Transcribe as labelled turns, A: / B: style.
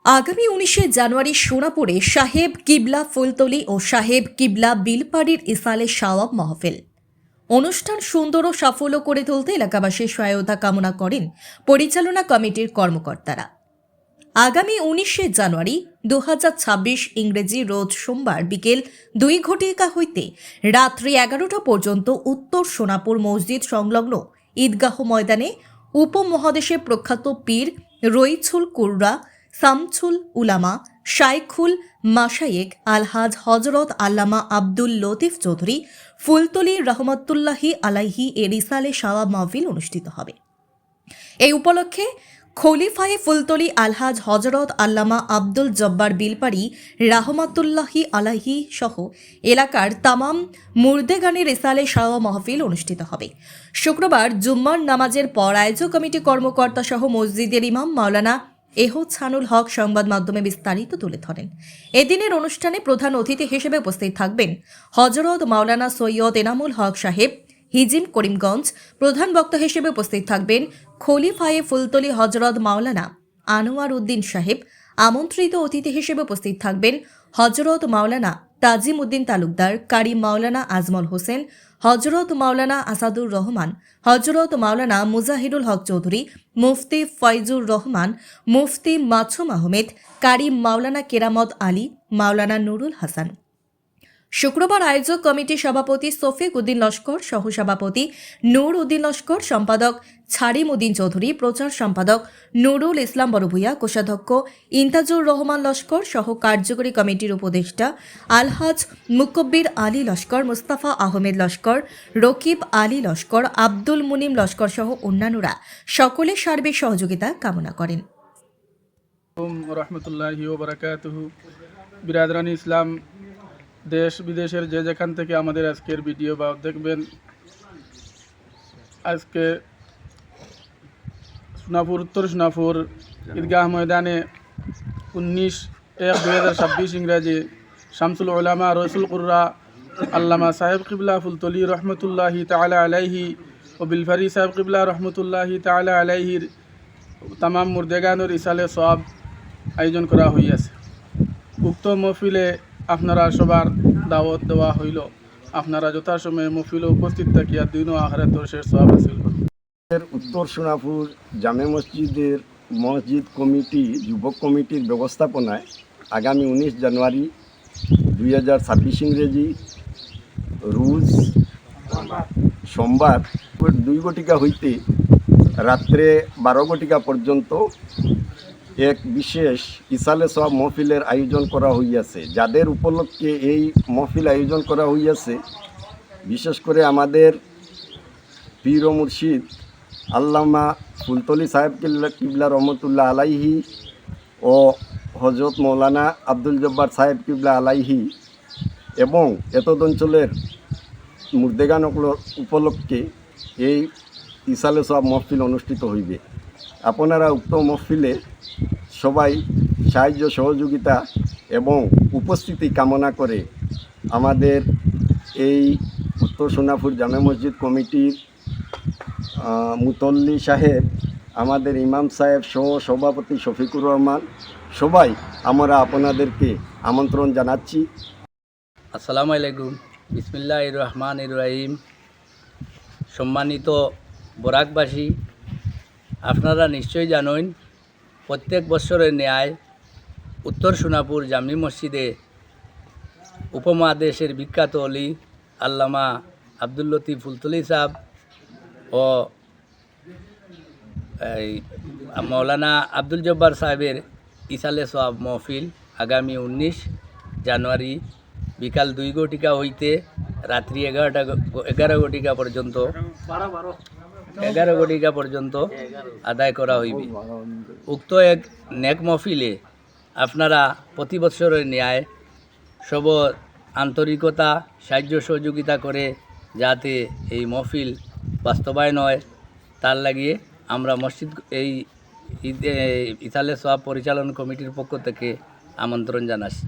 A: আগামী 19শে জানুয়ারি সোনাপুরে সাহেব কিবলা ফুলতলি ও সাহেব কিবলা বিলপাড়ির ইসালে শাওয়াব মাহফিল। অনুষ্ঠান সুন্দর ও সাফল্য করে তুলতে এলাকাবাসীর সহায়তা কামনা করেন পরিচালনা কমিটির কর্মকর্তারা। আগামী 19শে জানুয়ারি 2026 ইংরেজি রোজ সোমবার বিকেল 2 ঘটিকা হইতে রাত্রি 11টা পর্যন্ত উত্তর সোনাপুর মসজিদ সংলগ্ন ঈদগাহ ময়দানে উপমহাদেশের প্রখ্যাত পীর রইছুল কুররা শামছুল উলামা শাইখুল মাশায়েক আলহাজ হজরত আল্লামা আব্দুল লতিফ চৌধুরী ফুলতলি রহমতুল্লাহি আলাইহি এর ইসালে শাওয়াব মাহফিল অনুষ্ঠিত হবে। এই উপলক্ষে খলিফায়ে ফুলতলি আলহাজ হজরত আল্লামা আব্দুল জব্বার বিলপাড়ি রাহমাতুল্লাহি আলাইহি সহ এলাকার তামাম মুর্দেগানের ইসালে শাওয়াব মাহফিল অনুষ্ঠিত হবে। শুক্রবার জুম্মার নামাজের পর আয়োজক কমিটি কর্মকর্তা সহ মসজিদের ইমাম মাওলানা এহসানুল হক সংবাদ মাধ্যমে বিস্তারিত তুলে ধরেন। এদিনের অনুষ্ঠানে প্রধান অতিথি হিসেবে উপস্থিত থাকবেন হজরত মাওলানা সৈয়দ এনামুল হক সাহেব হিজিম করিমগঞ্জ। প্রধান বক্তা হিসেবে উপস্থিত থাকবেন খলিফায়ে ফুলতলি হজরত মাওলানা আনোয়ার উদ্দিন সাহেব। আমন্ত্রিত অতিথি হিসেবে উপস্থিত থাকবেন হজরত মাওলানা তাজিম উদ্দিন তালুকদার, কারি মাওলানা আজমল হোসেন, হজরত মাওলানা আসাদুর রহমান, হজরত মাওলানা মুজাহিরুল হক চৌধুরী, মুফতি ফয়জুর রহমান, মুফতি মাছুম আহমেদ, কারি মাওলানা কেরামত আলী, মাওলানা নুরুল হাসান। শুক্রবার আয়োজক কমিটির সভাপতি সফিক উদ্দিন লস্কর, সহসভাপতি নূর উদ্দিন লস্কর, সম্পাদক ছাড়িম উদ্দিন চৌধুরী, প্রচার সম্পাদক নুরুল ইসলাম বড়ভূঁইয়া, কোষাধ্যক্ষ ইন্তাজুর রহমান লস্কর সহ কার্যকরী কমিটির উপদেষ্টা আলহাজ মুকব্বির আলী লস্কর, মুস্তাফা আহমেদ লস্কর, রকিব আলী লস্কর, আব্দুল মুনিম লস্কর সহ অন্যান্যরা সকলের সার্বিক সহযোগিতা কামনা করেন।
B: রহমতুল্লাহি ওয়া বারাকাতুহু। বিরাদরানি ইসলাম, দেশ বিদেশের যে যেখান থেকে আমাদের আজকের ভিডিও বা দেখবেন, আজকে সোনাপুর উত্তর সোনাপুর ঈদগাহ ময়দানে 19/1/2026 ইংরাজি শামসুল উলামা রইছুল কুররা আল্লামা সাহেব কিবলা ফুলতলি রহমতুল্লাহি তাআলা আলাইহি ও বিলফারি সাহেব কিবলা রহমতুল্লাহি তাআলা আলাইহির তামাম মুর্দেগানোর ইসালে সওয়াব আয়োজন করা হইয়াছে। উক্ত মহফিলে আপনারা সবার দাওয়াত দেওয়া হইল। আপনারা যথাসময়ে মহফিলে উপস্থিত থাকিয়া দিন ও আখিরাতের শেষ সওয়াব হাসিল করুন।
C: উত্তর সোনাপুর জামে মসজিদের মসজিদ কমিটি যুবক কমিটির ব্যবস্থাপনায় আগামী 19 জানুয়ারি 2026 ইংরেজি রোজ সোমবার 2 ঘটিকা হইতে রাত্রে 12 ঘটিকা পর্যন্ত এক বিশেষ ইসালে সওয়াব মহফিলের আয়োজন করা হইয়াছে। যাদের উপলক্ষে এই মহফিল আয়োজন করা হইয়াছে, বিশেষ করে আমাদের পীর ও মুর্শিদ আল্লামা ফুলতলি সাহেব কিবলা রহমতুল্লাহ আলাইহি ও হজরত মৌলানা আব্দুল জব্বার সাহেব কিবলা আলাইহি এবং এতদ অঞ্চলের মুর্দেগান উপলক্ষে এই ইসালে সওয়াব মহফিল অনুষ্ঠিত হইবে। আপনারা উক্ত মহফিলে সবাই সাহায্য সহযোগিতা এবং উপস্থিতি কামনা করে আমাদের এই উত্তর সোনাপুর জামে মসজিদ কমিটির মুতল্লি সাহেব, আমাদের ইমাম সাহেব সহ সভাপতি শফিকুর রহমান, সবাই আমরা আপনাদেরকে আমন্ত্রণ জানাচ্ছি।
D: আসসালামু আলাইকুম। বিসমিল্লাহির রহমানির রহিম। সম্মানিত বরাকবাসী, আপনারা নিশ্চয়ই জানেন প্রত্যেক বছরের ন্যায় উত্তর সোনাপুর জামি মসজিদে উপমহাদেশের বিখ্যাত অলি আল্লামা আব্দুল লতিফ ফুলতলি সাহেব ও মৌলানা আব্দুল জব্বার সাহেবের ইসালে সওয়াব মহফিল আগামী 19 জানুয়ারি বিকাল 2 ঘটিকা হইতে রাত্রি 11 ঘটিকা পর্যন্ত 11 ঘটিকা পর্যন্ত আদায় করা হইবে। উক্ত এক নেক মহফিলে আপনারা প্রতি বছরের ন্যায় সব আন্তরিকতা সাহায্য সহযোগিতা করে যাতে এই মহফিল বাস্তবায়ন হয়, তার লাগিয়ে আমরা মসজিদ এই ইসালে সওয়াব পরিচালন কমিটির পক্ষ থেকে আমন্ত্রণ জানাচ্ছি।